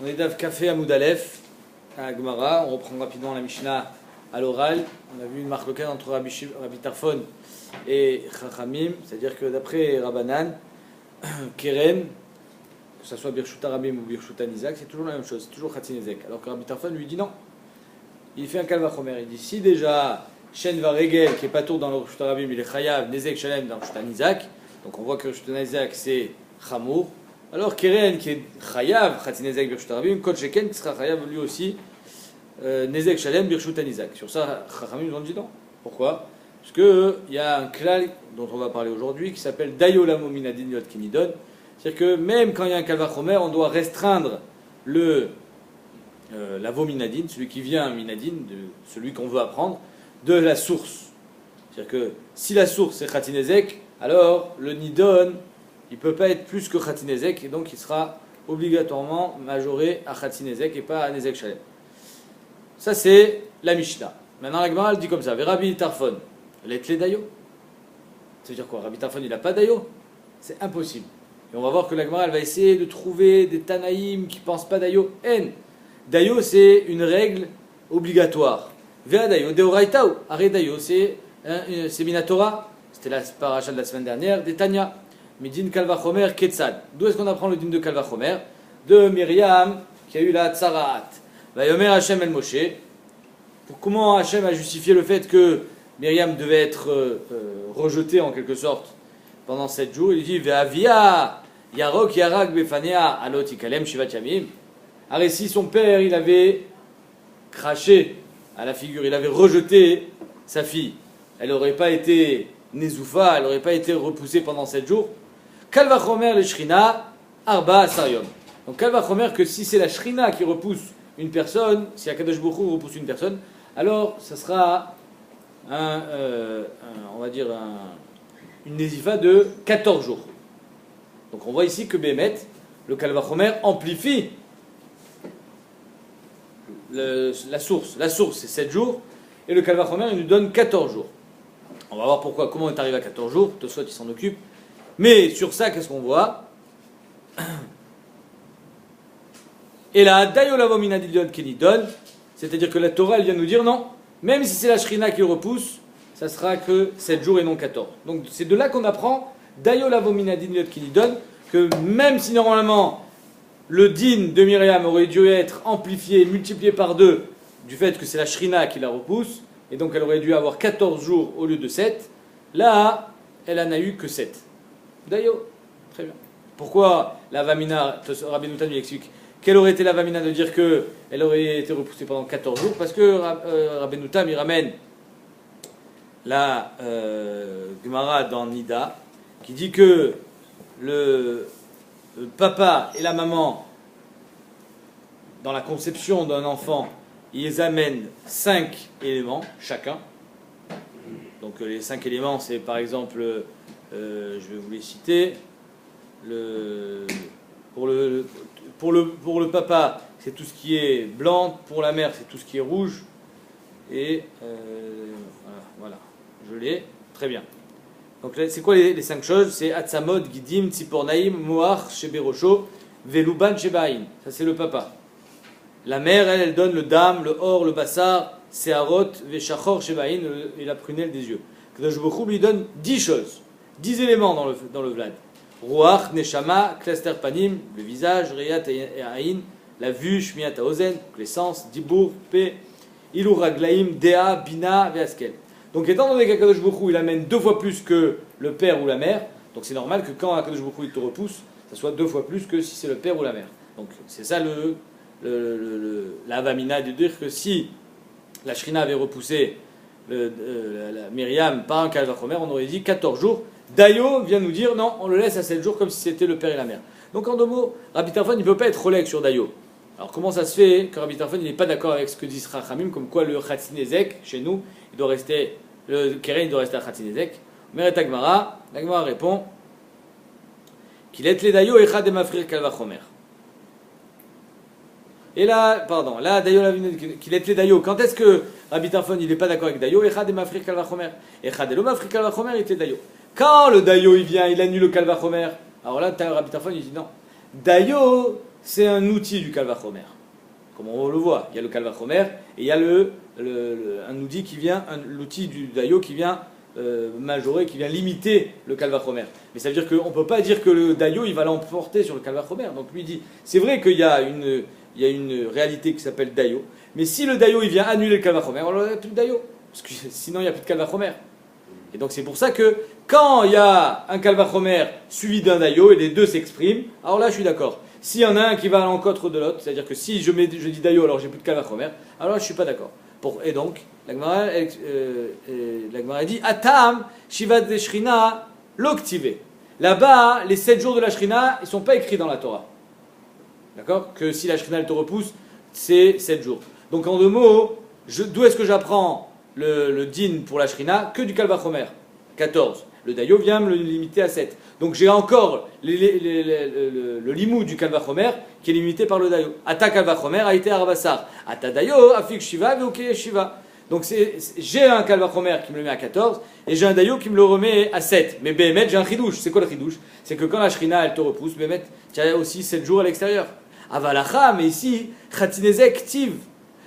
On est Dav Café à Moudalef, à Gemara. On reprend rapidement la Mishnah à l'oral. On a vu une marque locale entre Rabbi Tarfon et Chachamim, c'est-à-dire que d'après Rabbanan, Keren, que ce soit Birshut Arabim ou Birshut Anizak, c'est toujours la même chose, c'est toujours Khatzin Ezek. Alors que Rabbi Tarfon lui dit non. Il fait un Kalvachomer. Il dit si déjà Shen Varegel, qui est pas tour dans le Birshut Arabim, il est Chayav, Nezek Shalem dans Birshut Anizak, donc on voit que Birshut Anizak c'est Chamour. Alors Keren qui est Chayav, Khatzin Ezek Birshut Arabim, Kol Sheken qui sera Chayav lui aussi, Nezek Shalem Birshut Anizak. Sur ça, Chachamim nous ont dit non. Pourquoi? Parce qu'il y a un klal dont on va parler aujourd'hui qui s'appelle Dayo Lamo Minadin Yot Kinidon. C'est-à-dire que même quand il y a un Kalvachomer, on doit restreindre la vominadine, celui qui vient minadine, celui qu'on veut apprendre, de la source. C'est-à-dire que si la source c'est Khatzin Ezek, alors le Nidon, il ne peut pas être plus que Khatzin Ezek, et donc il sera obligatoirement majoré à Khatzin Ezek et pas à Nezek Shalem. Ça c'est la Mishnah. Maintenant la Gemara elle dit comme ça, Rabbi Tarfon, l'etle dayo. Ça veut dire quoi? Rabbi Tarfon il n'a pas dayo? C'est impossible. Et on va voir que la Gemara elle va essayer de trouver des Tanaïm qui ne pensent pas dayo. En. Dayo c'est une règle obligatoire. Vea dayo, deoraitaou. Arrêt dayo c'est Minatora. C'était la paracha de la semaine dernière, des Tanya. Midin Kalvachomer Ketzad. D'où est-ce qu'on apprend le din de Kalvachomer? De Myriam qui a eu la Tsaraat. Vayomer Hashem el Moshe. Comment Hashem a justifié le fait que Myriam devait être rejetée en quelque sorte pendant 7 jours? Il dit Ve'avia Yarok Yarak Befanea Alot Ikalem Shivat Yamim. Alors si son père il avait craché à la figure, il avait rejeté sa fille, elle n'aurait pas été Nezoufa, elle n'aurait pas été repoussée pendant 7 jours. Kalvachomer le Shrina Arba Asarium. Donc Kalvachomer que si c'est la Shrina qui repousse une personne, si Akadosh Baruch Hu repousse une personne, alors ça sera on va dire une Nezifa de 14 jours. Donc on voit ici que Bémet, le Kalvachomer amplifie la source. La source c'est 7 jours et le Kalvachomer il nous donne 14 jours. On va voir pourquoi, comment on est arrivé à 14 jours, Tosfot il s'en occupe. Mais sur ça, qu'est-ce qu'on voit? Et la Dayolavo Minadilion qui nous donne, c'est-à-dire que la Torah elle vient nous dire non, même si c'est la Shrina qui le repousse, ça sera que 7 jours et non 14. Donc c'est de là qu'on apprend Dayolavo Minadilion qui nous donne que même si normalement le din de Myriam aurait dû être amplifié, multiplié par 2 du fait que c'est la Shrina qui la repousse, et donc elle aurait dû avoir 14 jours au lieu de 7, là, elle n'en a eu que 7. D'ailleurs, très bien. Pourquoi la Vamina, Rabbi Noutan lui explique, quelle aurait été la Vamina de dire qu'elle aurait été repoussée pendant 14 jours? Parce que Rabbi Noutan il ramène la Gemara dans Nida, qui dit que le papa et la maman, dans la conception d'un enfant, ils amènent 5 éléments chacun. Donc les 5 éléments, c'est par exemple, je vais vous les citer. Pour le papa, c'est tout ce qui est blanc. Pour la mère, c'est tout ce qui est rouge. Et voilà, je l'ai. Très bien. Donc c'est quoi les 5 choses? C'est Atsamod, Gidim, Tzipornaïm, Moach, Sheberosho, Veluban, Shebaïn. Ça c'est le papa. La mère, elle donne le dam, le or, le bassar, Seharot, Veshachor, Shebaïn et la prunelle des yeux. Kadosh Baruch Hu lui donne 10 choses, 10 éléments dans le vlad. Ruach, Neshama, Klaster Panim, le visage, Riyat et Aïn, la vue, Shmiat Haozen, les sens, Dibour, P, Ilou Raglaim, Dea, Bina, Veaskel. Donc étant donné qu'Akadosh Baruch Hu il amène 2 fois plus que le père ou la mère, donc c'est normal que quand Akadosh Baruch Hu il te repousse, ça soit 2 fois plus que si c'est le père ou la mère. Donc c'est ça la Avamina de dire que si la Shrina avait repoussé la Myriam par un Kalvachomer, on aurait dit 14 jours. Dayo vient nous dire non, on le laisse à 7 jours comme si c'était le père et la mère. Donc en 2 mots, Rabbi Tarfon il ne peut pas être relègue sur Dayo. Alors comment ça se fait que Rabbi Tarfon n'est pas d'accord avec ce que dit Chachamim, comme quoi le Khatzin Ezek, chez nous, il doit rester, le Keren il doit rester à Khatzin Ezek. Meret Agmara, l'Agmara répond qu'il est les Dayo echad emafrir Kalvachomer. Et là, Dayo qu'il est les Dayo. Quand est-ce que Rabbi Tarfon il n'est pas d'accord avec Dayo? Echad emafrir Kalvachomer. Echad elo mafrir Kalvachomer, il est les Dayo. Quand le Dayo il vient, il annule le Kalvachomer. Alors là, Rabbi Tarfon il dit non. Dayo, c'est un outil du Kalvachomer. Comme on le voit, il y a le Kalvachomer et il y a un outil qui vient, l'outil du Dayo qui vient majorer, qui vient limiter le Kalvachomer. Mais ça veut dire qu'on ne peut pas dire que le Dayo il va l'emporter sur le Kalvachomer. Donc lui dit, c'est vrai qu'il y a une réalité qui s'appelle Dayo, mais si le Dayo il vient annuler le Kalvachomer, alors il n'y a plus de Dayo. Parce que sinon il n'y a plus de Kalvachomer. Et donc c'est pour ça que quand il y a un Kalvachomer suivi d'un Dayo et les deux s'expriment, alors là je suis d'accord. S'il y en a un qui va à l'encontre de l'autre, c'est-à-dire que si je dis Dayo alors j'ai plus de Kalvachomer, alors là je ne suis pas d'accord. Et donc, la Gemara dit Atam, Shivat de Shrina, Loktive. Là-bas, les 7 jours de la Shrina, ils ne sont pas écrits dans la Torah. D'accord? Que si la Shrina elle te repousse, c'est 7 jours. Donc en deux mots, d'où est-ce que j'apprends le din pour la Shrina? Que du Kalvachomer, 14. Le Dayo vient me le limiter à 7. Donc j'ai encore le limou du Kalvachomer qui est limité par le Dayo. Ata Kalvachomer a été Arabasar. Ata Dayo afik Shiva veoke Shiva. Donc j'ai un Kalvachomer qui me le met à 14 et j'ai un Dayo qui me le remet à 7. Mais Béhémet, j'ai un Chidouche. C'est quoi le Chidouche? C'est que quand la Shrina elle te repousse, Béhémet, tu as aussi 7 jours à l'extérieur. Avalacha, mais ici, Khatinezek Tiv.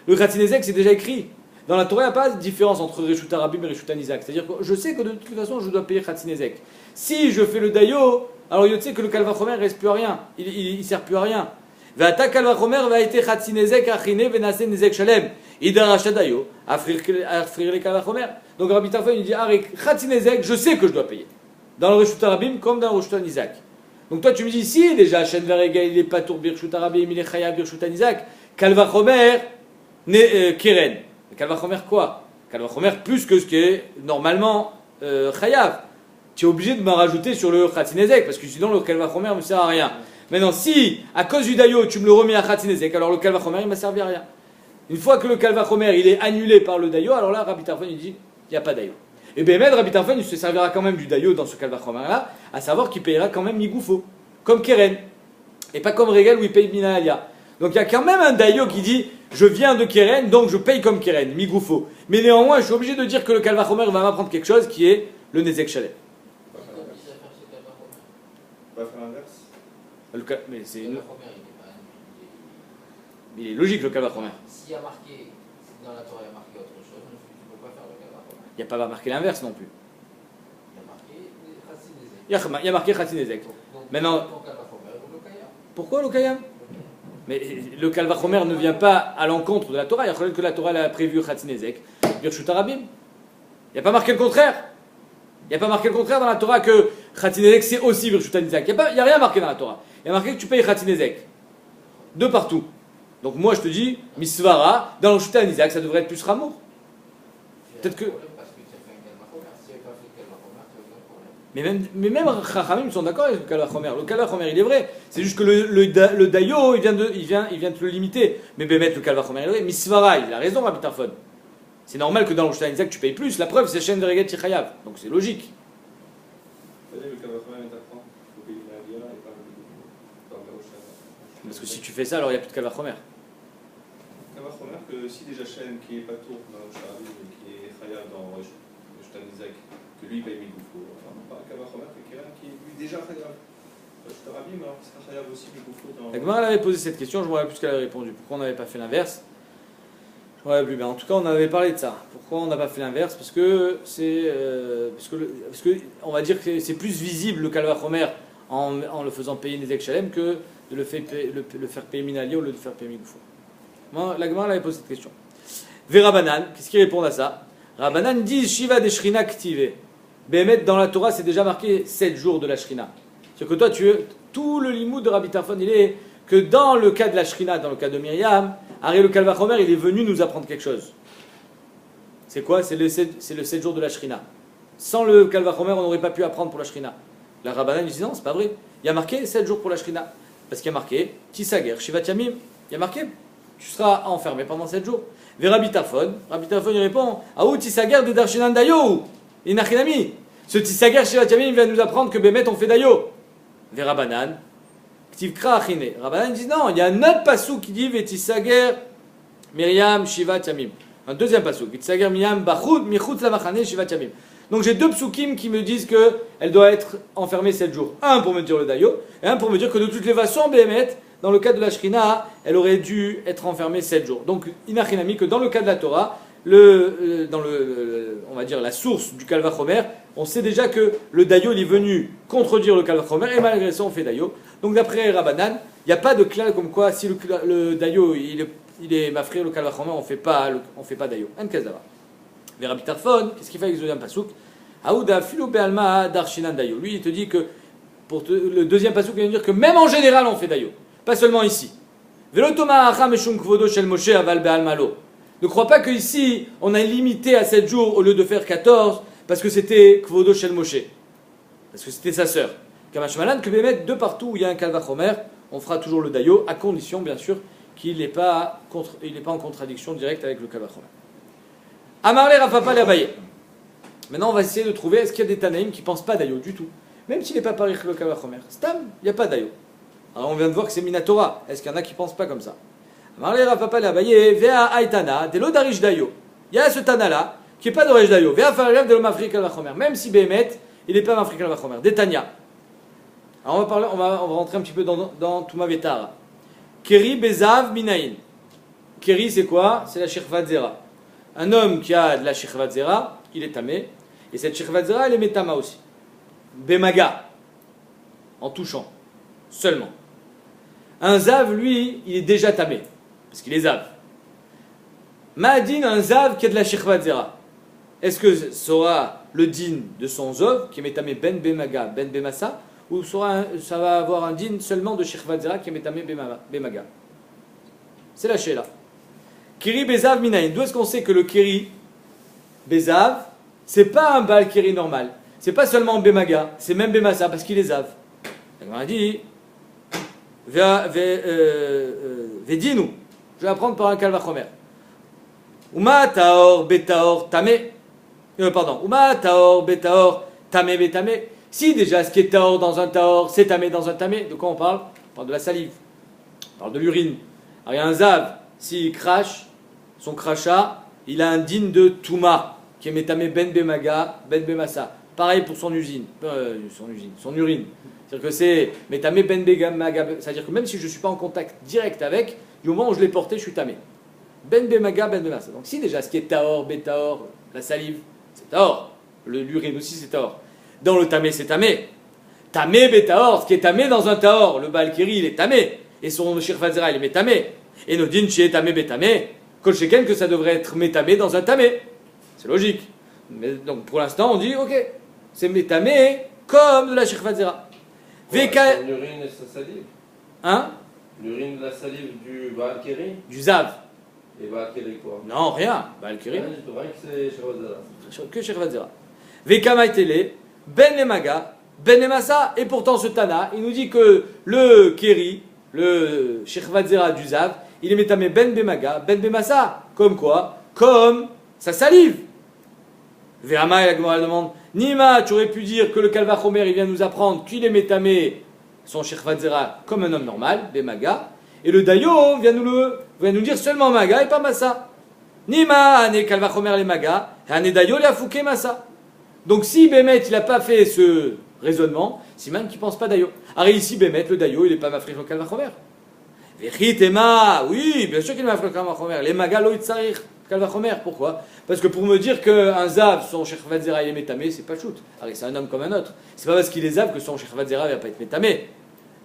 Le Khatinezek c'est déjà écrit. Dans la Torah, il n'y a pas de différence entre Reshut Arabim et Reshut Nizak. C'est-à-dire que je sais que de toute façon, je dois payer Khatinezek. Si je fais le Dayo, alors je sais que le Kalvachomer ne reste plus à rien. Il ne sert plus à rien. Vata Kalvachomer va être Khatinezek achine venase nezek shalem. Idaracha Dayo, afrir le Kalvachomer. Donc Rabbi Tarfon il dit Khatinezek, je sais que je dois payer. Dans le Reshut Arabim comme dans le Reshut Nizak. Donc toi tu me dis, si déjà Shen Verega il n'est pas tour Birshut Arabim, il est Chayav Birshut Nizak, Kalvachomer, Keren. Kalvachomer quoi? Kalvachomer plus que ce qui est normalement Chayav. Tu es obligé de me rajouter sur le Khatinezek, parce que sinon le Kalvachomer ne me sert à rien. Maintenant, si à cause du Dayo tu me le remets à Khatinezek, alors le Kalvachomer il ne m'a servi à rien. Une fois que le Kalvachomer il est annulé par le Dayo, alors là Rabbi Tarfon il dit il n'y a pas Dayo. Et bien Rabbi Tarfon il se servira quand même du Dayo dans ce Kalvachomer là, à savoir qu'il payera quand même Migoufo, comme Keren, et pas comme Regal où il paye Minalia. Donc il y a quand même un Dayo qui dit je viens de Keren, donc je paye comme Keren, Migoufo. Mais néanmoins, je suis obligé de dire que le Kalvachomer va m'apprendre quelque chose qui est le Nezek Shalem. On va faire l'inverse. Mais c'est il est logique le Kalvachomer. S'il y a marqué, si dans la Torah il y a marqué autre chose, tu ne peux pas faire le Kalvachomer. Il n'y a pas marqué l'inverse non plus. Il y a marqué Khatinezek. Il y a marqué Khatinezek. Maintenant, pourquoi le Kayam? Mais le Kalvachomer ne vient pas à l'encontre de la Torah. Il y a que la Torah a prévu Khatinezek, Birshut Arabim. Il n'y a pas marqué le contraire. Il n'y a pas marqué le contraire dans la Torah que Khatinezek c'est aussi Birshut Nizak. Il n'y a rien marqué dans la Torah. Il y a marqué que tu payes Khatinezek. De partout. Donc moi je te dis, Misvara, dans le Birshut Nizak, ça devrait être plus Ramour. Peut-être que. Mais même Chachamim sont d'accord avec le Kalvachomer. Le Kalvachomer il est vrai. C'est juste que le Dayo il vient de le limiter. Mais Bémet le Kalvachomer il est vrai. Misvara, il a raison Rabbi Tarfon. C'est normal que dans le Birshut Nizak tu payes plus. La preuve c'est Shen Vereget Chayav. Donc c'est logique. Le Kalvachomer est apprend. Il faut payer une alia et pas le. Parce que si tu fais ça alors il n'y a plus de Kalvachomer. Kalvachomer que si déjà Shen qui est pas tour dans le Sharabi et qui est Chayav dans Reshut Nizak, que lui paye Migoufo. Pas Kalvachomer que Keren qui est lui déjà Chayav. Reshut Arabim alors qu'il sera Chayav aussi Migoufo dans. La Gemara avait posé cette question, je ne me rappelle plus ce qu'elle avait répondu. Pourquoi on n'avait pas fait l'inverse? Je ne me rappelle plus bien. En tout cas, on avait parlé de ça. Pourquoi on n'a pas fait l'inverse? Parce que c'est. Parce que on va dire que c'est plus visible le Kalvachomer en le faisant payer Nezek Shalem que de le faire payer Minalia ou de le faire payer Migoufo. La Gemara avait posé cette question. Verabanan, qu'est-ce qu'ils répondent à ça? Rabanan dit Shiva de Shrina Ktive. Béhémet, dans la Torah, c'est déjà marqué 7 jours de la Shrina. C'est-à-dire que toi, tout le limoud de Rabbi Tarfon, il est que dans le cas de la Shrina, dans le cas de Myriam, Ari le Kalvachomer, il est venu nous apprendre quelque chose. C'est quoi? C'est le 7 jours de la Shrina. Sans le Kalvachomer, on n'aurait pas pu apprendre pour la Shrina. La Rabbanan dit non, c'est pas vrai. Il y a marqué 7 jours pour la Shrina. Parce qu'il y a marqué Tisager, Shivat Yamim. Il y a marqué tu seras enfermé pendant 7 jours. Ve Rabbi Tarfon il répond Aou Tisager de Darshinan Dayo. Inachinami. Ce Tisager, Shivat Yamim, vient nous apprendre que Bémet, on fait Dayo. Ve Rabbanan. Rabbanan dit non, il y a un autre passou qui dit Vetisager Myriam Shivat Yamim. Un deuxième passou, Vetisager Myriam Bachut Michut Lamachane Shivat Yamim. Donc j'ai deux psukim qui me disent qu'elle doit être enfermée 7 jours. Un pour me dire le Dayo, et un pour me dire que de toutes les façons, Béhémet, dans le cas de la Shrina, elle aurait dû être enfermée 7 jours. Donc, inachinami, que dans le cas de la Torah, on va dire la source du Kalvachomer, on sait déjà que le Dayo il est venu contredire le Kalvachomer et malgré ça on fait Dayo. Donc d'après Rabbanan, il n'y a pas de klal comme quoi si le Dayo il est mafrir le Kalvachomer, on fait pas Dayo. En Kazava. Vers Tarfon, qu'est-ce qu'il fait avec le deuxième pasouk? Aouda filo be'alma darshinan Dayo. Lui il te dit que le deuxième pasouk il vient dire que même en général on fait Dayo, pas seulement ici. Velotoma acham eshum kvodo shel Moshe aval be'almalo. Ne crois pas qu'ici, on a limité à 7 jours au lieu de faire 14, parce que c'était Kvodo Shel Moshe. Parce que c'était sa sœur. Kamash Malan, que Bémet, de partout où il y a un Kalvachomer, on fera toujours le Dayo, à condition, bien sûr, qu'il n'est pas en contradiction directe avec le Kalvachomer. Amarle Rafapa Abaye. Maintenant, on va essayer de trouver, est-ce qu'il y a des Tanaïm qui ne pensent pas Dayo du tout? Même s'il n'est pas pareil que le Kalvachomer. Stam, il n'y a pas Dayo. Alors, on vient de voir que c'est Minatora. Est-ce qu'il y en a qui ne pensent pas comme ça? Il y a ce Tana-là, qui n'est pas de Resh Dayo. Même si Béhémet, il n'est pas Mafrik al-Vachomer. Des Tanya. Alors on va rentrer un petit peu dans Touma Vetara. Keri Bezav Minaïn. Keri, c'est quoi? C'est la Shirvat Zera. Un homme qui a de la Shirvat Zera, il est tamé. Et cette Shirvat Zera, elle est Metama aussi. Bemaga. En touchant. Seulement. Un Zav, lui, il est déjà tamé. Parce qu'il est Zav. Ma'adin, un Zav qui a de la Shirvat Zera. Est-ce que ça sera le din de son Zov, qui est Metame Ben Bemaga, Ben Bemasa, ou ça va avoir un din seulement de Shirvat Zera qui est Metame Bemaga? C'est la Sheila. Kiri Bezav Minaïn. D'où est-ce qu'on sait que le Kiri Bezav, c'est pas un Baal Kiri normal. C'est pas seulement Bemaga, c'est même Bemasa, parce qu'il est Zav. On a dit Vedinu. Je vais apprendre par un Kalvachomer. Uma taor betaor tame. Uma taor betaor tame betame. Si déjà ce qui est taor dans un taor, c'est tamé dans un tamé, de quoi on parle? On parle de la salive. On parle de l'urine. Alors il y a un zav, s'il crache, son crachat, il a un din de touma, qui est metame ben bemaga, ben bemasa. Pareil pour son urine. C'est-à-dire que c'est metame ben bemaga. C'est-à-dire que même si je ne suis pas en contact direct avec, du moment où je l'ai porté, je suis tamé. Ben bemaga, ben bemasa. Donc si déjà ce qui est taor, bétaor, la salive, c'est taor. L'urine aussi c'est taor. Dans le tamé, c'est tamé. Tamé, bétaor, ce qui est tamé dans un taor. Le balkiri, il est tamé. Et son shirfazera, il est métamé. Et nos din, chez tamé, bétamé. Kol sheken, que ça devrait être métamé dans un tamé. C'est logique. Mais donc pour l'instant, on dit, ok, c'est métamé comme de la shirfazera. L'urine et sa salive. Hein? L'urine de la salive du balkiri. Du zav. Et balkiri quoi? Non, rien. Balkiri. Je trouve que c'est shirfazera. Que shirfazera. Vekamaitele, ben lemaga, ben lemasa. Et pourtant ce Tana, il nous dit que le keri, le shirfazera du zav, il est métamé ben bemaga, ben bemasa. Comme quoi? Comme sa salive. Véhama et la Gemara demande, Nima, tu aurais pu dire que le Kalvachomer, il vient nous apprendre qu'il est métamé, son shirfazera, comme un homme normal, bemaga. Et le Dayo vient nous dire seulement maga et pas massa. Nima, ane Kalvachomer les maga, ane Dayo les afouké massa. Donc si Bémet, il n'a pas fait ce raisonnement, Siman qui pense pas Dayo. Alors ici, Bémet, le Dayo, il n'est pas mafrik le Kalvachomer. Vechitema, oui, bien sûr qu'il est mafrik le Kalvachomer. Les maga lo itzarir Kalvachomer, pourquoi? Parce que pour me dire qu'un Zav, son shirfazera, il est métamé, c'est pas shoot. Alors c'est un homme comme un autre. C'est pas parce qu'il est Zav que son shirfazera ne va pas être métamé.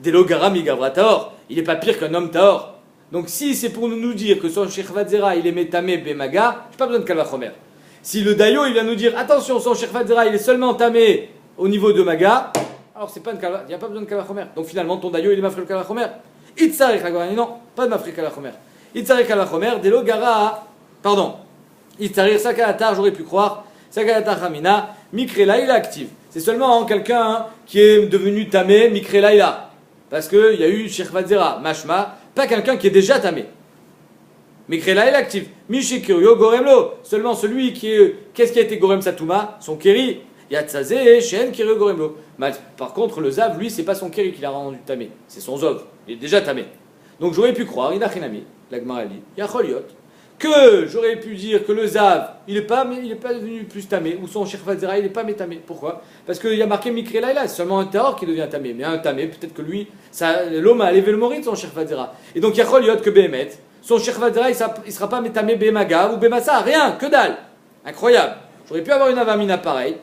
Delogara migavra taor, il n'est pas pire qu'un homme taor. Donc si c'est pour nous dire que son shirfazera, il est métamé bemaga, j'ai pas besoin de Kalvachomer. Si le Dayo, il vient nous dire, attention, son shirfazera, il est seulement tamé au niveau de maga, alors c'est pas il n'y a pas besoin de Kalvachomer. Donc finalement, ton Dayo, il est mafrik Kalvachomer. Itzarik Kalvachomer, non, pas de mafrik Kalvachomer. Itzarik Kalvachomer, Delogara, pardon. Itzarik Sakalatar, j'aurais pu croire, Sakalatar Hamina, Mikrela, il est actif. C'est seulement quelqu'un qui est devenu tamé, Mikrela, il a. Parce qu'il y a eu shirfazera, mashma, pas quelqu'un qui est déjà tamé. Mikrela est actif. Mishikirio goremlo. Seulement celui qui est. Qu'est-ce qui a été gorem satuma? Son keri. Yatzazé, shen kirio goremlo. Par contre, le zav, lui, c'est pas son keri qui l'a rendu tamé. C'est son zov. Il est déjà tamé. Donc j'aurais pu croire, il a chinami, la gmarali, yacholiot, que j'aurais pu dire que le Zav, il n'est pas devenu plus tamé, ou son Shirvat Zera, il n'est pas métamé. Pourquoi? Parce qu'il y a marqué Mikre Laila, c'est seulement un Tahor qui devient tamé. Mais un tamé, peut-être que lui, l'homme a levé le mori de son Shirvat Zera. Et donc, il y a Choliot que Behemet, son Shirvat Zera, il ne sera pas métamé Bemaga ou Bemassa, rien, que dalle. Incroyable. J'aurais pu avoir une avamina pareille.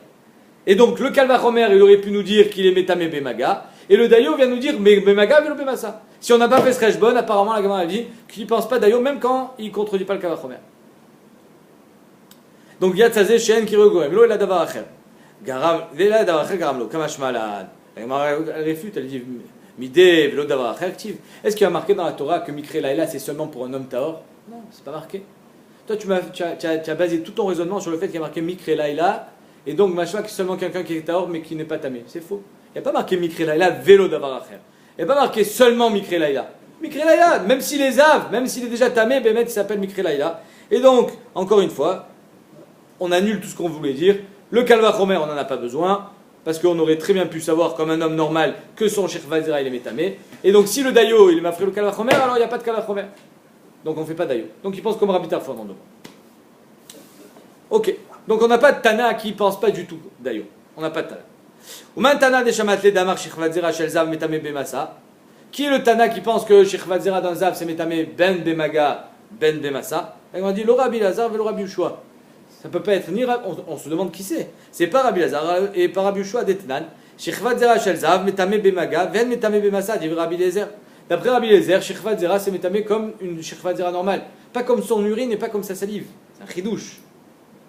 Et donc, le Kalvachomer, il aurait pu nous dire qu'il est métamé Bemaga. Et le Dayo vient nous dire Bemaga, Velo Bemassa. Si on n'a pas fait ce Reshbon, apparemment la Gemara dit qu'il ne pense pas Dayo, même quand il ne contredit pas le Kalvachomer. Donc Yad Sazé, Shen, Kirogoem, Lo, et la Davar Acher. Vela Davar Acher, Garamlo, Kamashmalan. La Gemara réfute, elle dit Midé, Velo Davar Acher, active. Est-ce qu'il y a marqué dans la Torah que Mikre Laila c'est seulement pour un homme Tahor? Non, c'est pas marqué. Toi, tu as basé tout ton raisonnement sur le fait qu'il y a marqué Mikre Laila, et donc Mashma, que c'est seulement quelqu'un qui est Tahor mais qui n'est pas tamé. C'est faux. Il n'y a pas marqué Mikre Laila, Velo Davar Acher. Il n'y a pas marqué seulement Mikre Laila. Mikre Laila, même s'il est Zav, même s'il est déjà tamé, Bémet il s'appelle Mikre Laila. Et donc, encore une fois, on annule tout ce qu'on voulait dire. Le Kalvachomer, on n'en a pas besoin, parce qu'on aurait très bien pu savoir, comme un homme normal, que son Shirvat Zera, il est métamé. Et donc, si le Dayo, il m'a fait le Kalvachomer, alors il n'y a pas de Kalvachomer. Donc, on ne fait pas Dayo. Donc, il pense comme Rabbi Tarfon en deux. Ok. Donc, on n'a pas de Tana qui ne pense pas du tout Dayo. On n'a pas de Tana. Qui est le Tana qui pense que Shirvat Zera dans Zav c'est métamé Ben Bemaga, Ben Bemassa? On dit le Rabbi Lazar et le Rabbi Ushua. Ça peut pas être ni on se demande qui c'est. C'est pas Rabbi Lazar et pas Rabbi Ushua d'Etnan. Shirvat Zera Shel Zav métamé Bemaga, Ben métamé Bemassa, dit Rabbi Lezer. D'après Rabbi Lezer, Shirvat Zera c'est métamé comme une Shirvat Zera normale, pas comme son urine et pas comme sa salive. C'est un chidouche.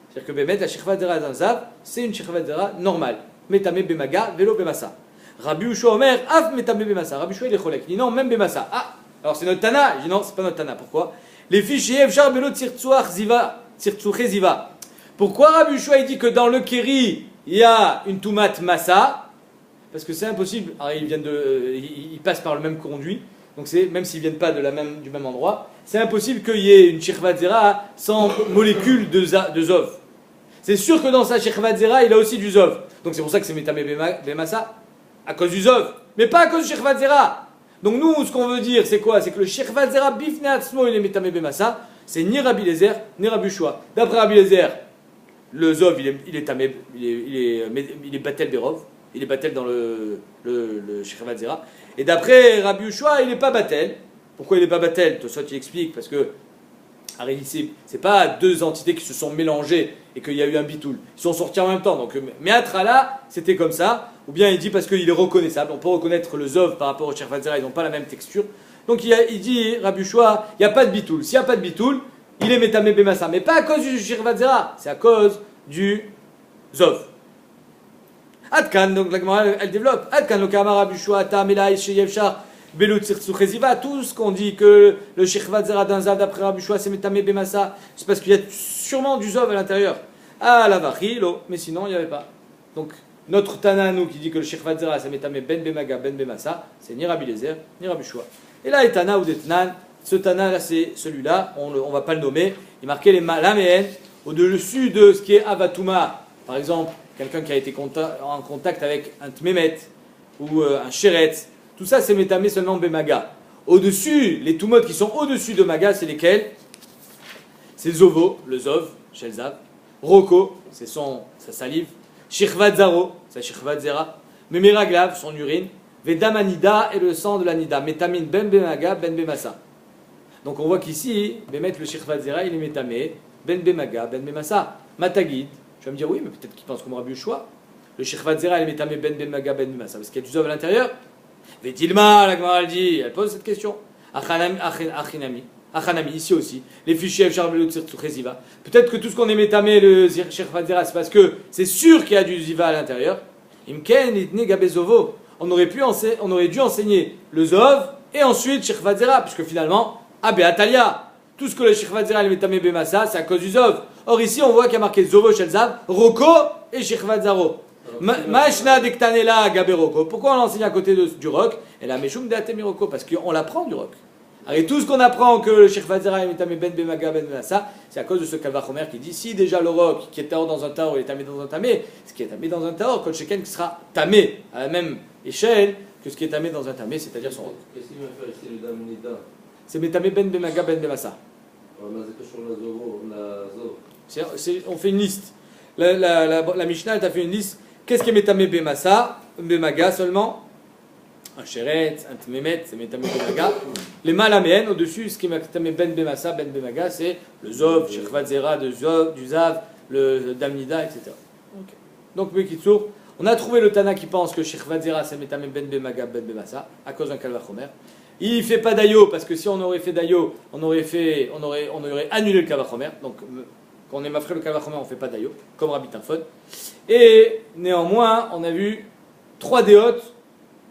C'est-à-dire que Bémet, la Shirvat Zera dans Zav, c'est une Shirvat Zera normale. Métamé Bemaga, Velo Bemassa. Rabbi Ushua Omer, Af Métamé Bemassa. Rabbi Ushua il est cholek. Il dit non, même Bemassa. Ah, alors c'est notre Tana. Je dis non, c'est pas notre Tana. Pourquoi? Les fichiers Efchar Belo Tzirtsuach Ziva. Ziva. Pourquoi Rabbi Ushua il dit que dans le Kéri, il y a une Toumat Massa? Parce que c'est impossible. Alors ils passent par le même conduit. Donc même s'ils viennent pas du même endroit, c'est impossible qu'il y ait une Shirvat Zera sans molécule de Zov. C'est sûr que dans sa Shirvat Zera, il a aussi du Zov. Donc c'est pour ça que c'est Métamé Bemassa, à cause du Zov, mais pas à cause du Shirvat Zera. Donc nous, ce qu'on veut dire, c'est quoi? C'est que le Shirvat Zera Bifne Atzmo, il est Métamé Bemassa, c'est ni Rabbi Lezer, ni Rabbi Ushua. D'après Rabbi Lezer, le Zov, il est tamé, il est Batel Berov, il est Batel dans le Shirvat Zera. Et d'après Rabbi Ushua, il n'est pas Batel. Pourquoi il n'est pas Batel? Toi, tu expliques, parce que c'est pas deux entités qui se sont mélangées et qu'il y a eu un bitoul. Ils sont sortis en même temps. Donc, Me'atrala, c'était comme ça. Ou bien il dit parce qu'il est reconnaissable. On peut reconnaître le Zov par rapport au Shirvat Zera, ils n'ont pas la même texture. Donc il dit, Rabbi Ushua, il n'y a pas de bitoul. S'il n'y a pas de bitoul, il est Métamé Bemassa. Mais pas à cause du Shirvat Zera, c'est à cause du Zov. Adkan, donc la Gemara elle développe. Adkan, le Kamar Rabbi Ushua, Tamela, Sheyevchar. Tout ce qu'on dit que le Shirvat Zera d'un Zav d'après Rabbi Ushua c'est Métamé Bemassa, c'est parce qu'il y a sûrement du Zov à l'intérieur. Ah la vachilo, mais sinon il n'y avait pas. Donc notre Tana nous qui dit que le Shirvat Zera c'est Métamé Ben Bemaga, Ben Bemassa, c'est ni Rabbi Lezer, ni Rabbi Ushua. Et là, et Tana ou Detnan, ce Tana là c'est celui-là, on ne va pas le nommer, il marquait les Malaméen au-dessus de ce qui est Avatouma. Par exemple, quelqu'un qui a été en contact avec un Tmemet ou un Sheretz. Tout ça, c'est métamé seulement Bemaga. Au-dessus, les Tumot qui sont au-dessus de Maga, c'est lesquels? C'est Zovo, le Zov, Shelzav. Roko, c'est sa salive. Shirvat Zaro, sa Shirvat Zera. Memiraglav, son urine. Vedamanida et le sang de la Nida. Métamine Ben Bemaga, Ben Bemassa. Donc on voit qu'ici, Bemet, le Shirvat Zera, il est métamé Ben Bemaga, Ben Bemassa. Matagid, tu vas me dire oui, mais peut-être qu'il pense comme Rabbi Ushua. Le Shirvat Zera, il est métamé Ben Bemaga, Ben Bemassa. Parce qu'il y a du Zov à l'intérieur. Vetilma, la Gemara dit, elle pose cette question. Achanami, ici aussi. Les fichiers Ziva. Peut-être que tout ce qu'on est métamé, le Shirvat Zera, c'est parce que c'est sûr qu'il y a du Ziva à l'intérieur. Imken, Itne, Gabezovo. On aurait dû enseigner le Zov et ensuite Shirvat Zera, puisque finalement, Beatalia, tout ce que le Shirvat Zera est métamé Bemassa, c'est à cause du Zov. Or ici, on voit qu'il y a marqué Zovo, Shelzav, Roko et Shirvat Zaro. Mashna dektanela gaberoko. Pourquoi on l'enseigne à côté du roc? Et la meshum de atemiroko, parce qu'on l'apprend du roc. Et tout ce qu'on apprend que le Shirvat Zera est métamé Ben Bemaga Ben Bemassa, c'est à cause de ce Kalvachomer qui dit si déjà le roc qui est taor dans un taor il est tamé dans un tamé, ce qui est tamé dans un taor, Kol Sheken qui sera tamé à la même échelle que ce qui est tamé dans un tamé, c'est-à-dire son roc. Qu'est-ce qu'il va faire ici le Dame Nida? C'est métamé Ben Bemaga Ben Bemassa. Mais c'est que sur la Zovo. On fait une liste. La Mishnah, elle t'a fait une liste. Qu'est-ce qui est Metame Bemassa, Bemaga seulement? Un Sheret, un Tmemet, c'est Metame Bemaga. Les Malamén, au-dessus, ce qui est Metame Ben Bemassa, Ben Bemaga, c'est le Zov, Shechvat Zera, du Zav, le Damnida, etc. Okay. Donc, Bekitsour, on a trouvé le Tana qui pense que Shechvat Zera, c'est Metame Ben Bemaga, Ben Bemassa, à cause d'un Kalvachomer. Il ne fait pas d'ayo, parce que si on aurait fait d'ayo, on aurait annulé le Kalvachomer. Donc, quand on est mafré le Kalvachomer, on ne fait pas d'ayo, comme Rabbi Tarfon. Et néanmoins, on a vu 3 déotes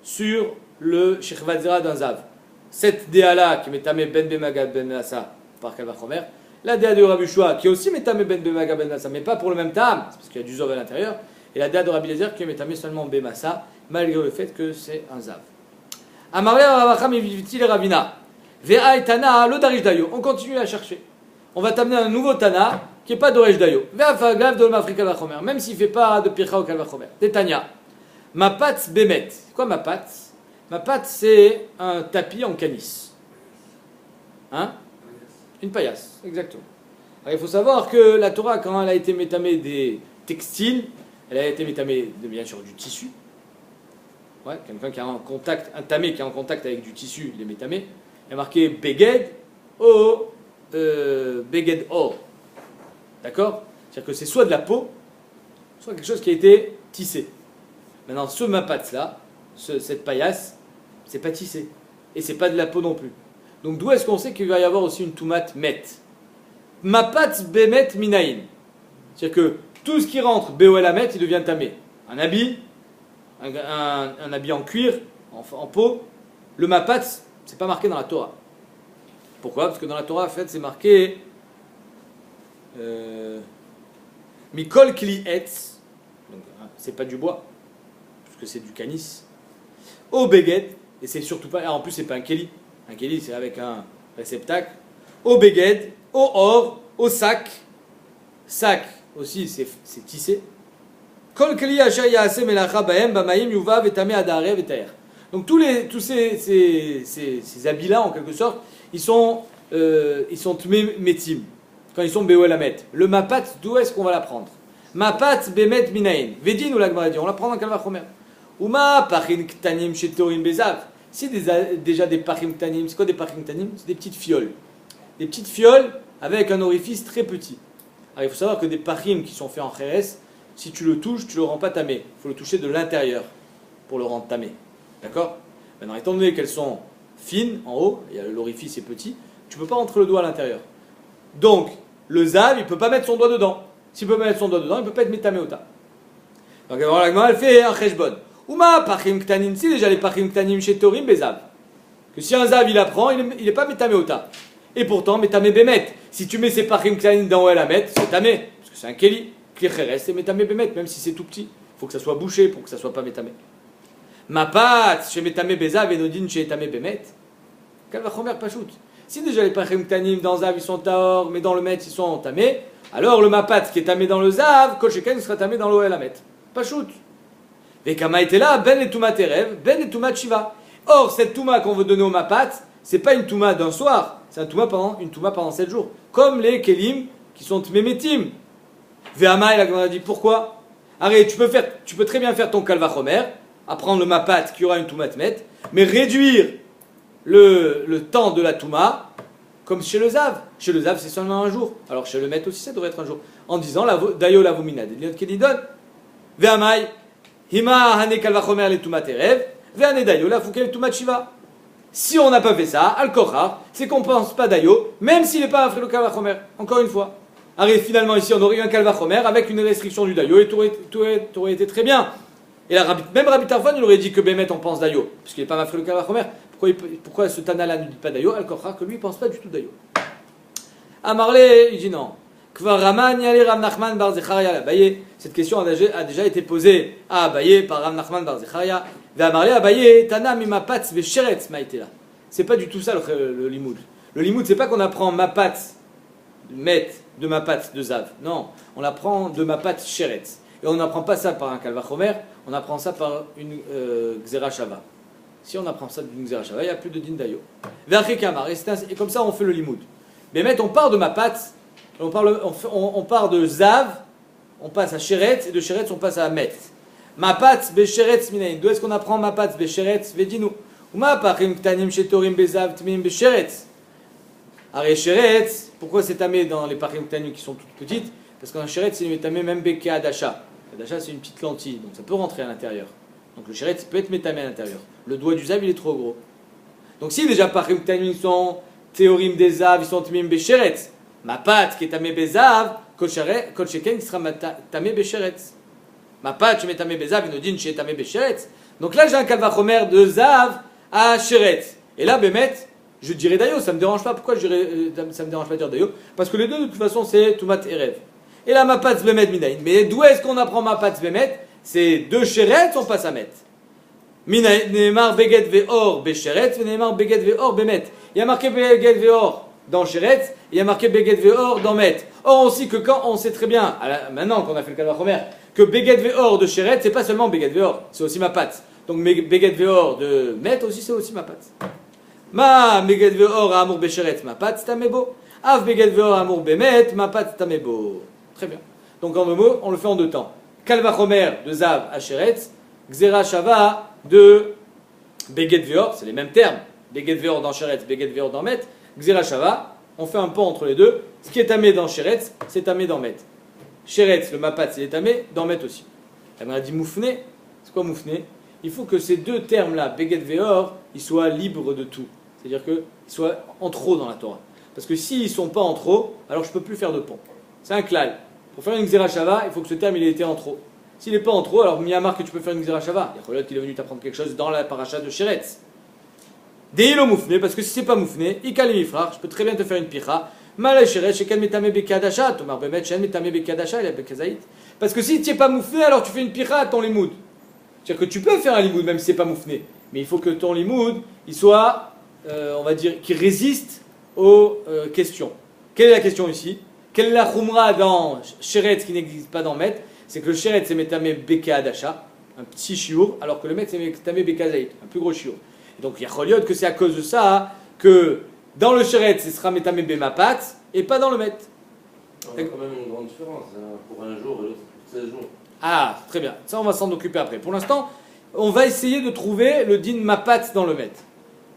sur le Shechvat Zera d'un Zav. Cette déa-là, qui est Metame Ben Bemaga Ben Bemassa par Kalvachomer. La déa de Rabbi Shua, qui est aussi Metame Ben Bemaga Ben Bemassa, mais pas pour le même tam, parce qu'il y a du Zov à l'intérieur. Et la déa de Rabbi Lezer, qui est Metame seulement Bemassa, malgré le fait que c'est un Zav. On continue à chercher. On va t'amener un nouveau Tana qui n'est pas d'Oresh Dayo. Même s'il ne fait pas de Pircha au Kalvachomer. Tétania. Mapat Bemet. Quoi Mapat? Mapat, c'est un tapis en canis. Hein? Une paillasse, exactement. Alors, il faut savoir que la Torah, quand elle a été métamée des textiles, elle a été métamée bien sûr du tissu. Ouais, quelqu'un qui a en contact, un tamé qui est en contact avec du tissu, il est métamé. Il y a marqué Beged O, Beged O. D'accord? C'est-à-dire que c'est soit de la peau, soit quelque chose qui a été tissé. Maintenant, ce mapat-là, cette paillasse, c'est pas tissé. Et c'est pas de la peau non plus. Donc d'où est-ce qu'on sait qu'il va y avoir aussi une tomate met? Mapat bemet minaïn. C'est-à-dire que tout ce qui rentre beoelamet, il devient tamé. Un habit, un habit en cuir, en peau, le mapat, c'est pas marqué dans la Torah. Pourquoi? Parce que dans la Torah, en fait, c'est marqué Mikol kli etz, donc c'est pas du bois, parce que c'est du canis. Au beged, et c'est surtout pas, en plus c'est pas un keli. Un keli, c'est avec un réceptacle. Au beged, au or, au sac. Sac aussi, c'est tissé. Donc tous ces habits-là, en quelque sorte, ils sont métim. Quand ils sont béoelamet. Le mapat, d'où est-ce qu'on va l'apprendre? Mapat bemet minaïn. Vedin ou l'agmara dit, on l'apprend dans Kalvachomer. Uma pachin ktanim shetorim bezav. Si déjà des pachim ktanim, c'est quoi des pachim ktanim? C'est des petites fioles. Des petites fioles avec un orifice très petit. Alors il faut savoir que des pachim qui sont faits en kheres, si tu le touches, tu ne le rends pas tamé. Il faut le toucher de l'intérieur pour le rendre tamé. D'accord? Maintenant, étant donné qu'elles sont fines en haut, l'orifice est petit, tu ne peux pas rentrer le doigt à l'intérieur. Donc, le zav, il ne peut pas mettre son doigt dedans. S'il peut pas mettre son doigt dedans, il ne peut pas être métamé ota. Donc, alors, elle fait un cheshbon. Ouma pachim ktanim, si déjà les pachim ktanim chez Torim bezav. Que si un zav il apprend, il n'est pas métamé ota. Et pourtant, métamé bemet. Si tu mets ces pachim ktanim dans el amet, c'est tamé. Parce que c'est un keli. Klicheres, c'est métamé bemet, même si c'est tout petit. Il faut que ça soit bouché pour que ça soit pas métamé. Mapat, chez métamé bezav et nodin chez métamé bemet. Kalvachomer pachout. Si déjà les pachim ktanim dans zav ils sont taor, mais dans le met ils sont tamés, alors le mapat qui est tamé dans le zav, kolcheken sera tamé dans l'oel amet. Pachout. Vekama était là, ben et touma terev, ben et touma shiva. Or, cette touma qu'on veut donner au mapat, c'est pas une touma d'un soir, c'est une touma pendant 7 jours. Comme les kelim qui sont tmémétim. Ve'ama, il a dit pourquoi? Arrête, tu peux très bien faire ton kalvachomer, apprendre le mapat qui aura une touma tmet, mais réduire le temps de la touma, comme chez le zav. Chez le zav, c'est seulement un jour. Alors chez le met aussi, ça devrait être un jour. En disant, dayo la vomina, des qui dit donne. Ve'amai, hima hane kalvachomer les touma terev, ve'ane dayo la fouke touma shiva. Si on n'a pas fait ça, al-kochar, c'est qu'on ne pense pas dayo, même s'il n'est pas un frère kalvachomer. Encore une fois. Arrive finalement ici, on aurait eu un kalvachomer avec une restriction du dayo et tout aurait été très bien. Et même Rabbi Tarfon, il aurait dit que Bémet on pense dayo, puisqu'il n'est pas mafré le kalvachomer. Pourquoi ce Tana-là ne dit pas dayo? Al-Kochar, que lui il ne pense pas du tout dayo. Amarle, il dit non. Kvaraman yale Rav Nachman bar Zecharia l'Abaye. Cette question a déjà été posée à Abaye par Rav Nachman bar Zecharia. Amarle Abaye, Tana mimapatz vesheretz maïtela. C'est pas du tout ça le limoud. Le limoud, c'est pas qu'on apprend mapatz, met, de mapat de zav. Non, on apprend de mapat sheretz. Et on n'apprend pas ça par un kalvachomer, on apprend ça par une xera shava. Si on apprend ça d'une xera shava, il n'y a plus de din dayo. Et comme ça, on fait le limoud. Bémet, on part de ma patte, on part de Zav, on passe à Sheretz, et de Sheretz, on passe à Met. Ma patte, Besheretz Minayin. D'où est-ce qu'on apprend ma patte, Besheretz, Vedinu? Uma Pachim Ktanim Shetorim Bezav Tmim Besheretz. Aré Sheretz, pourquoi c'est tamé dans les Pachim Ktanim qui sont toutes petites? Parce qu'en Sheretz, c'est tamé même Beke Adasha. Adasha, c'est une petite lentille, donc ça peut rentrer à l'intérieur. Donc le Sheretz peut être métamé à l'intérieur. Le doigt du Zav, il est trop gros. Donc si déjà Pachim Ktanim sont Théorim des Zav, ils sont Tmim Besheretz. Ma patte qui est tamé Bezav, Kol Sheken qui sera tamé Besheretz. Ma patte, je mets tamé Bezav, il nous dit chez tamé Besheretz. Donc là, j'ai un Kalvachomer de Zav à Sheretz. Et là, Bémet, je dirais Dayo, ça me dérange pas. Pourquoi ça me dérange pas de dire Dayo? Parce que les deux, de toute façon, c'est Toumat et Rev. Et là, ma patte Bémet Minaïn. Mais d'où est-ce qu'on apprend ma patte Bémet? C'est de Sheretz, on passe à Met. Minaïn, Neymar Beget Veor Besheretz, Neymar Beget Veor Bémet. Il y a marqué Beget Veor dans Sheretz, il y a marqué Beget Veor dans Met. Or, on sait que quand on sait très bien, maintenant qu'on a fait le Kalvachomer, que Beget Veor de Sheretz, c'est pas seulement Beget Veor, c'est aussi ma patte. Donc Beget Veor de Met aussi, c'est aussi ma patte. Ma Beget Veor à Amour Besheretz, ma patte, c'est Amebo. Av Beget Veor à Amour Bemet, ma patte, c'est Amebo. Très bien. Donc en deux mots, on le fait en deux temps. Kalvachomer de Zav à Sheretz, Xera Shava de Beget Veor, c'est les mêmes termes. Beget Veor dans Sheretz, Beget Veor dans Met. Xera Shava, on fait un pont entre les deux. Ce qui est tamé dans Sheretz, c'est tamé dans Met. Sheretz, le mapat, c'est tamé, dans Met aussi. Elle m'a dit moufné. C'est quoi moufné? Il faut que ces deux termes-là, Beget Veor, ils soient libres de tout. C'est-à-dire qu'ils soient en trop dans la Torah. Parce que s'ils ne sont pas en trop, alors je ne peux plus faire de pont. C'est un klal. Pour faire une Xera Shava, il faut que ce terme il ait été en trop. S'il n'est pas en trop, alors Miyamar que tu peux faire une Xera Shava. Il y a qu'il est venu t'apprendre quelque chose dans la paracha de Sheretz. Deilo moufné, parce que si c'est pas moufné, Ikal Mifrach, je peux très bien te faire une picha. Malay Sheretz, Shekel Metame Bekadasha, Tomar Bemet, Shen Metame Bekadasha, il a Bekazaït. Parce que si tu n'es pas moufné, alors tu fais une picha à ton limoud. C'est-à-dire que tu peux faire un limoud même si c'est pas moufné. Mais il faut que ton limoud, il soit, on va dire, qui résiste aux questions. Quelle est la question ici? Quelle est la khumra dans Sheretz qui n'existe pas dans Met? C'est que le Sheretz c'est Metame Bekadasha, un petit chiour, alors que le Met c'est Metame Bekazaït, un plus gros chiour. Donc il y a Choliot que c'est à cause de ça que dans le Sheretz ce sera Metame Bemapat et pas dans le Met. Il y a quand même une grande différence, hein, pour un jour et l'autre pour 16 jours. Ah, très bien. Ça, on va s'en occuper après. Pour l'instant, on va essayer de trouver le din mapat dans le Met.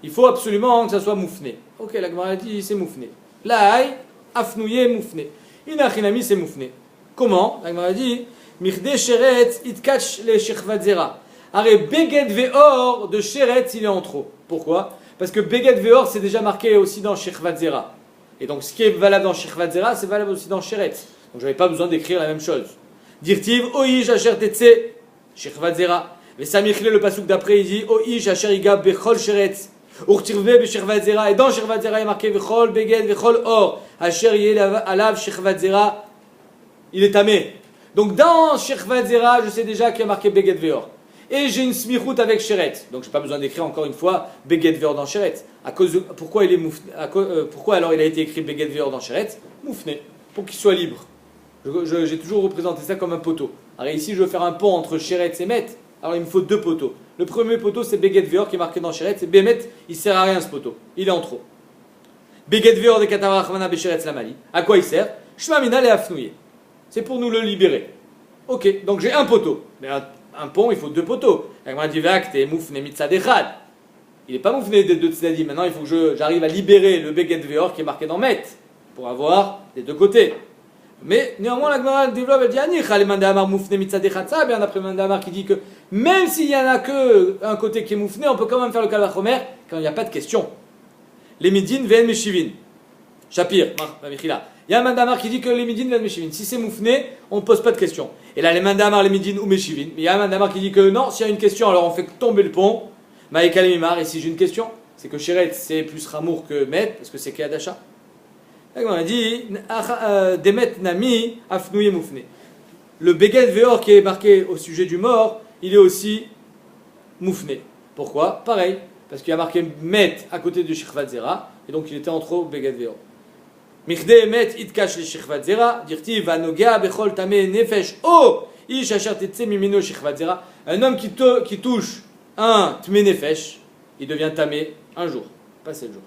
Il faut absolument que ça soit moufné. Ok, la Gemara dit c'est moufné. Laï, afnouye, moufné. Inachinami, c'est moufné. Comment? La Gemara dit Mirde Sheretz, itkach le shechvadzera. Arrêt Beget Veor de Sheretz, il est en trop. Pourquoi? Parce que Beget Veor, c'est déjà marqué aussi dans Shechvadzera. Et donc, ce qui est valable dans Shechvadzera, c'est valable aussi dans Sheretz. Donc, je n'avais pas besoin d'écrire la même chose. Dirtiv, Oish Asher Tetse, Shechvadzera. Mais Samichle, le pasouk d'après, il dit Oish Asher Iga Bechol Sheretz. Urtirve Beshechvadzera. Et dans Shechvadzera, il est marqué Bechol Beget Bechol Or. Asher Yel Alav Shechvadzera. Il est tamé. Donc, dans Shechvadzera, je sais déjà qu'il y a marqué Beget Veor. Et j'ai une smichout avec Sheretz. Donc, je n'ai pas besoin d'écrire encore une fois Beget Veor dans Sheretz. Pourquoi il est moufné, pourquoi alors il a été écrit Beget Veor dans Sheretz? Moufné. Pour qu'il soit libre. J'ai toujours représenté ça comme un poteau. Alors ici, je veux faire un pont entre Sheretz et Met. Alors il me faut deux poteaux. Le premier poteau, c'est Beget Veor qui est marqué dans Sheretz. Et Bemet, il sert à rien ce poteau. Il est en trop. Beget Veor de Katavarachmana Besheretz Lamali. À quoi il sert? Shmamina et Afnouye. C'est pour nous le libérer. Ok, donc j'ai un poteau. Mais un pont, il faut deux poteaux. Il n'est pas moufné des deux tzedadim. Maintenant, il faut que j'arrive à libérer le Beget Veor qui est marqué dans Met. Pour avoir les deux côtés. Mais néanmoins, la Gemara développe, elle dit Anicha, les mandamar moufné mitzadechat, ça, bien après mandamar qui dit que même s'il n'y en a qu'un côté qui est moufné, on peut quand même faire le kalvachomer quand il n'y a pas de question. Les midin ven meshivin. Shapir, il y a un mandamar qui dit que les midin ven meshivin. Si c'est moufné, on ne pose pas de question. Et là, les mandamar, les midin ou meshivin. Mais il y a un mandamar qui dit que non, s'il y a une question, alors on fait tomber le pont. Maïkal mimar, et si j'ai une question, c'est que Sheretz c'est plus ramour que Met, parce que c'est Keadasha. On a dit Demet Nami Afnouye Moufné. Le Beget Veor qui est marqué au sujet du mort, il est aussi Moufné. Pourquoi? Pareil, parce qu'il y a marqué Met à côté de Shechvadzera, et donc il était en trop Beget Veor. Michde Met Itkash le Shechvadzera, dirti Vanoga Bechol Tame Nefesh. Oh Ish Asher Tetse Mimino Shechvadzera. Un homme qui touche un Tme Nefesh, il devient Tamé un jour, pas 7 jours.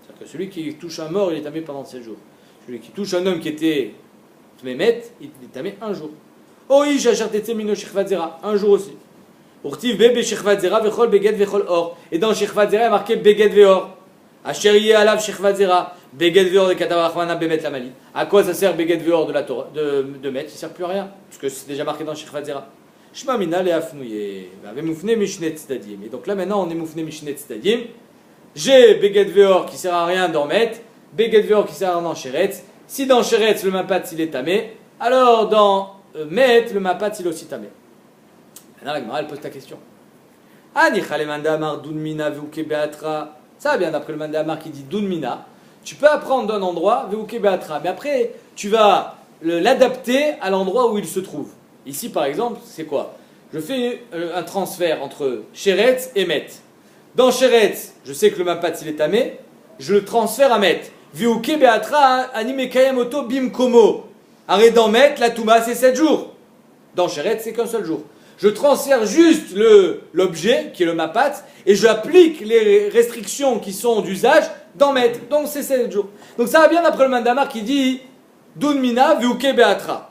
C'est-à-dire que celui qui touche un mort, il est tamé pendant 7 jours. Celui qui touche un homme qui était Tmémet, il est tamé un jour. Oui, un jour aussi. Et dans Shechvat Zera, il y a marqué Beged Veor. Asheriye alav Shechvat Zera. Beged Veor de Katabachmana Bemet Lamali. À quoi ça sert Beged Veor de la Torah, de mettre? Il ne sert plus à rien, parce que c'est déjà marqué dans Shechvat Zera. Shma Mina le Afnouye. Moufne Mishnet Tzadim. Et donc là maintenant, on est Moufne Mishnet Tzadim. J'ai Beged Veor qui sert à rien d'en mettre. Beged Veor qui sert à rien dans Sheretz. Si dans Sheretz le Mapat il est tamé, alors dans Met le Mapat il est aussi tamé. Maintenant la Gemara elle pose ta question. Anichale Mandamar Dunmina Veuke Beatra. Ça va bien d'après le Mandamar qui dit Dunmina. Tu peux apprendre d'un endroit Veuke Beatra, mais après tu vas l'adapter à l'endroit où il se trouve. Ici par exemple, c'est quoi? Je fais un transfert entre Sheretz et Met. Dans Sheretz, je sais que le Mapat il est tamé, je le transfère à Met. Veuke Beatra anime kayem oto bimkomo. Arrête d'en mettre, la Touma c'est 7 jours. Dans Sheretz c'est qu'un seul jour. Je transfère juste l'objet qui est le Mapat et j'applique les restrictions qui sont d'usage d'en mettre. Donc c'est 7 jours. Donc ça va bien d'après le Mandamar qui dit Dunmina Veuke Beatra.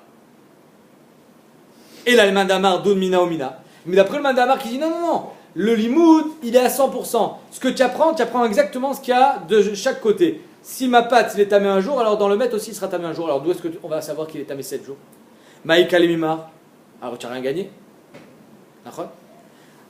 Et là le Mandamar Dunmina Omina. Mais d'après le Mandamar qui dit non. Le limoud il est à 100%. Ce que tu apprends exactement ce qu'il y a de chaque côté. Si ma pâte il est tamé un jour, alors dans le met aussi il sera tamé un jour. Alors d'où est-ce qu'on va savoir qu'il est tamé 7 jours? Maïka lemimar. Alors tu n'as rien gagné.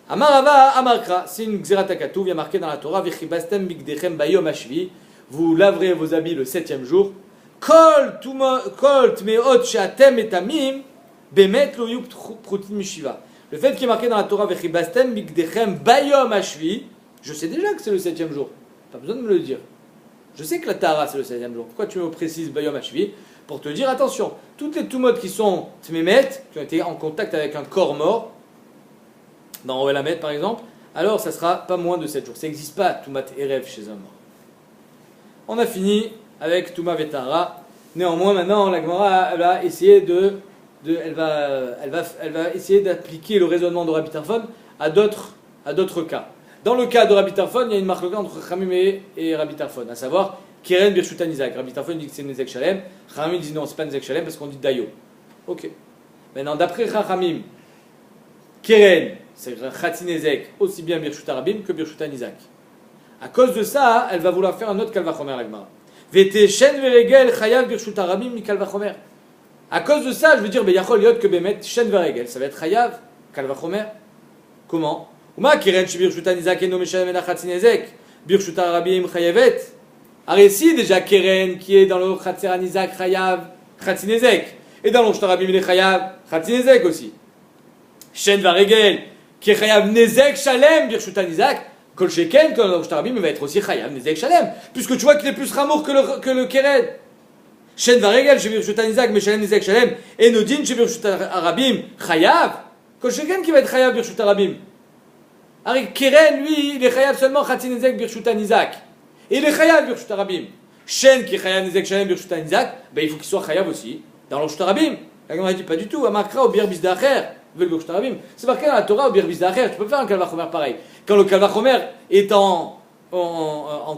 Amarava amarkra. C'est une xeratakatu, il y a marqué dans la Torah. Vichibastem bigdechem bayom ashvi. Vous laverez vos habits le 7e jour. Kol tmeot sheatem etamim bemet lo yuk prutin mishiva. Le fait qui est marqué dans la Torah Vichibastem bigdechem bayom ashvi. Je sais déjà que c'est le 7e jour. Pas besoin de me le dire. Je sais que la Tahara c'est le 7e jour. Pourquoi tu me précises Bayom Hashvi? Pour te dire attention, toutes les Tumot qui sont Tmemet, qui ont été en contact avec un corps mort, dans Oelamet par exemple, alors ça sera pas moins de 7 jours. Ça n'existe pas Tumat Erev chez un mort. On a fini avec Tuma Vetara. Néanmoins, maintenant, la Gemara va essayer elle va essayer d'appliquer le raisonnement de Rabbi Tarfon à d'autres cas. Dans le cas de Rabbi Tarfon, il y a une marque entre Chamim et Rabbi Tarfon, à savoir Keren Birshuta Nizak. Rabbi Tarfon dit que c'est Nizek Shalem, Chamim dit non, c'est pas Nizek Shalem parce qu'on dit Dayo. Ok. Maintenant, d'après Chamim, Keren, c'est Khatsi Nizek, aussi bien Birshuta Rabim que Birshuta Nizak. À cause de ça, elle va vouloir faire un autre Kalvachomer l'Agmara. Vete Shen Veregel Chayav Birshuta Rabim mi Kalvachomer. À cause de ça, je veux dire, Yachol Yot que Bemet Shen Veregel, ça va être Chayav, Kalvachomer. Comment? Uma Keren Birshuta Nizak eno meshalem ena Khatsi Nizek, Birshuta Rabim Chayavet. Arrêti déjà Keren qui est dans le Khatsera Nizak Chayav, Khatsi Nizek. Et dans le Shta Rabim il est Chayav, Khatsi Nizek aussi. Shen Varegel qui est Chayav Nizek Shalem, Birshuta Nizak. Kol Sheken, quand le Shta Rabim va être aussi Chayav Nizek Shalem. Puisque tu vois qu'il est plus Ramour que le Keren. Shen Varegel, chez Birshuta Nizak, Meshalem Nizek Shalem. Et Nodin chez Birshuta Rabim, Chayav. Kol Sheken qui va être Chayav Birshuta Rabim. Avec Keren, lui, il est chayav seulement Khatsi Nizek Birshuta Nizak. Et il est chayav Birshuta Rabim. Shen qui est chayav Nizek Shalem Birshuta Nizak, ben il faut qu'il soit chayav aussi dans le Birshuta Rabim. La Gemara dit pas du tout. Amakra au Bir Bizdacher, veut le Birshuta Rabim. C'est marqué dans la Torah au Bir Bizdacher. Tu peux faire un Kalvachomer pareil. Quand le Kalvachomer est en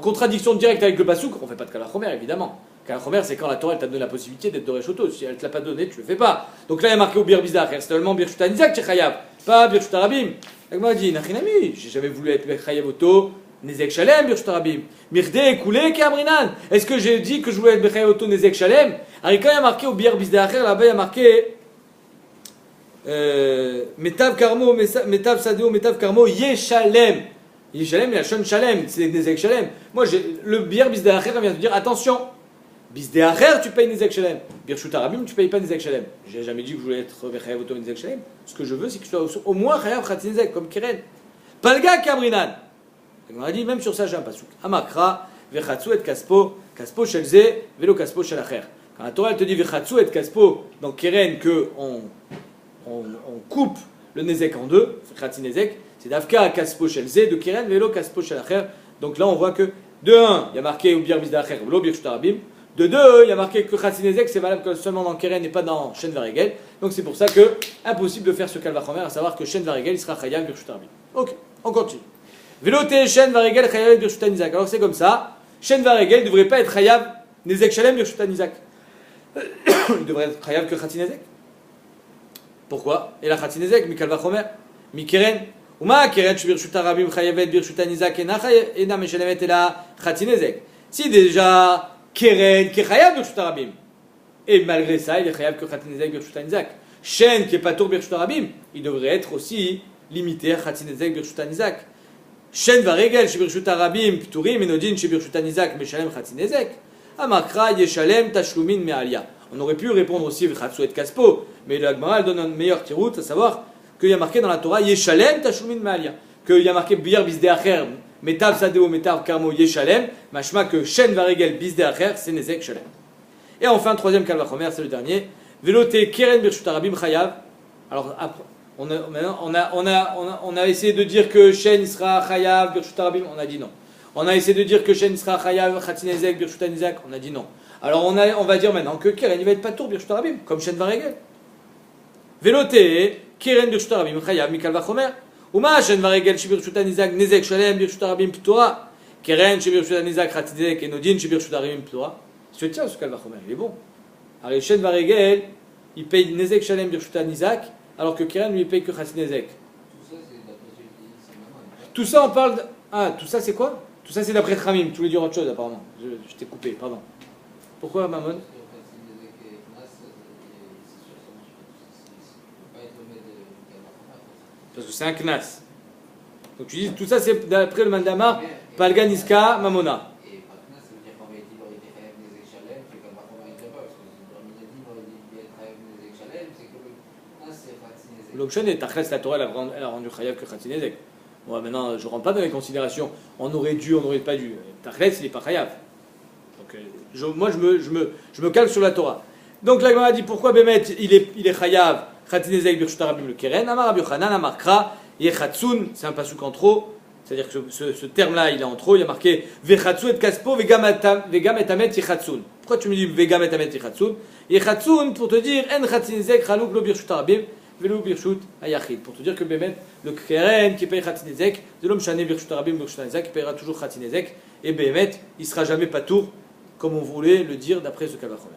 contradiction directe avec le Pasuk, on ne fait pas de Kalvachomer évidemment. Kalvachomer c'est quand la Torah t'a donné la possibilité d'être Doré Shoto. Si elle ne te l'a pas donné, tu le fais pas. Donc là il y a marqué au Bir Bizdacher. C'est seulement Birshuta Nizak qui est chayav, pas Birshuta Rabim. Elle m'a dit, Nachinami, j'ai jamais voulu être Chayav Oto, Nezek Shalem, Birshuta Rabim. Mirde, Koulé, Kamrinan. Est-ce que j'ai dit que je voulais être Chayav Oto, Nezek Shalem? Alors, quand il y a marqué au Bir Bizdacher, là-bas, il y a marqué Metav Karmo, Metav Sadeo, Metav Karmo, Yeshalem. Yeshalem, il y a Shon Shalem, c'est Nezek Shalem. Moi, le Bir Bizdacher vient de dire, attention, Bizdacher, tu payes Nezek Shalem. Birshuta Rabim, tu payes pas Nezek Shalem. J'ai jamais dit que je voulais être Chayav Oto, Nezek Shalem. Ce que je veux, c'est que tu sois au moins Chayav Khatsi Nizek, comme Keren. Palga Kamrinan. On a dit, même sur ça, j'ai un pasuk. Amakra, Vechatsu et Kaspo, Kaspo Shelze, Velo Kaspo Shelacher. Quand la Torah elle te dit Vechatsu et Kaspo, dans Keren, que on coupe le Nezek en deux, Khatsi Nezek, c'est Davka Kaspo Shelze, de Keren, Velo Kaspo Shelacher. Donc là, on voit que, de 1, il y a marqué Bir Bizdacher, Velo Birshuta Rabim. De 2, il y a marqué que Khatsi Nezek, c'est valable seulement dans Keren et pas dans Shen Varegel. Donc c'est pour ça que impossible de faire ce Kalvachomer, à savoir que Shen Varegel il sera Chayav Birshuta Rabim. Ok, on continue. Velote Shen Varegel Chayav Birshuta Nizak. Alors c'est comme ça. Shen Varegel ne devrait pas être Chayav Nezek Shalem Birshut Nizak. Il devrait être Chayav que Khatinezek. Pourquoi? Et la Khatinezek, Mikal Vachomer, Mikeren. Uma Keren Shbirshut Arabim Chayavet Birshut Nizak Ena Meshelemet Ela Khatinezek. Si déjà Keren qui est Chayav Birshut Arabim, et malgré ça, il est Chayav que Khatinezek Birshut Nizak. Shen qui est Patour Birshut Arabim, il devrait être aussi limité à Khatinezek Birshut Nizak. Shen Varegel Shbirshut Arabim Pturim Enodin Shbirshut Nizak Meshalem Khatinezek. Amakra Yeshalem Tashlumin Me'alia. On aurait pu répondre aussi Vechatsu et Kaspo, mais le Gemara donne un meilleur tirout, à savoir qu'il y a marqué dans la Torah Yeshalem Tashlumin Me'alia. Qu'il y a marqué Bir Bisdeacher, Metav Sadeo, Metav Karmo Yeshalem, machma que Shen Varegel Bisdeacher, c'est Nezek Shalem. Et enfin, troisième Kalvachomer, c'est le dernier. Velote Keren Birshut Arabim Chayav. Alors, après, on a essayé de dire que Shen sera Chayav Birshut Arabim, on a dit non. On a essayé de dire que Shen sera Chayav Khatinezek Birshut Nizak, on a dit non. Alors on va dire maintenant que Keren il va être pas tour Birshut Arabim, comme Shen Varegel. Velote Keren Birshut Arabim Chayav Mikal Vachomer. Uma Shen Varegel Shibirshut Nizak Nezek Shalem Birshut Arabim Ptora. Keren Shibirshut Nizak Khatinezek et Nodin Shibirshut Arabim Ptora. Je tiens ce Kal Vachomer, il est bon. Alors Shen Varegel, il paye Nezek Shalem Birshut Nizak, alors que Keren lui paye que Khatinezek. Tout ça on parle de... Ah, tout ça c'est quoi? Tout ça c'est d'après Tramim, tu voulais dire autre chose apparemment. Je t'ai coupé, pardon. Pourquoi Mammon? Parce que c'est un knas. Donc tu dis tout ça c'est d'après le Mandamar, Palganiska, Mamona. L'option est Tachles, la Torah elle a rendu Chayav que Khatinezek. Bon, maintenant, je ne rentre pas dans les considérations. On aurait dû, on n'aurait pas dû. Tachles, il n'est pas Chayav. Donc, moi, je me calme sur la Torah. Donc, la Gemara dit pourquoi Bémet, il est Chayav, Khatinezek, Birshut Arabim, le Keren, Amar Rabbi Yochanan, Amar Kra, Yechatsun, c'est un pasuk en trop. C'est-à-dire que ce terme-là, il est en trop. Il y a marqué Vechatsu et Kaspo, Vegam etamet Yechatsun. Pourquoi tu me dis Vegam etamet Yechatsun? Yechatsun, pour te dire, En Khatinezek, Chalouk, lo Birshut Arabim. Velo Birshut Ayachid. Pour te dire que Bémet, le Keren qui paye Khatinezek, de l'homme chané Birshut Arabim, Birshut Nizak, qui payera toujours Khatinezek, et Bémet, il ne sera jamais patour, comme on voulait le dire d'après ce Kavachomer.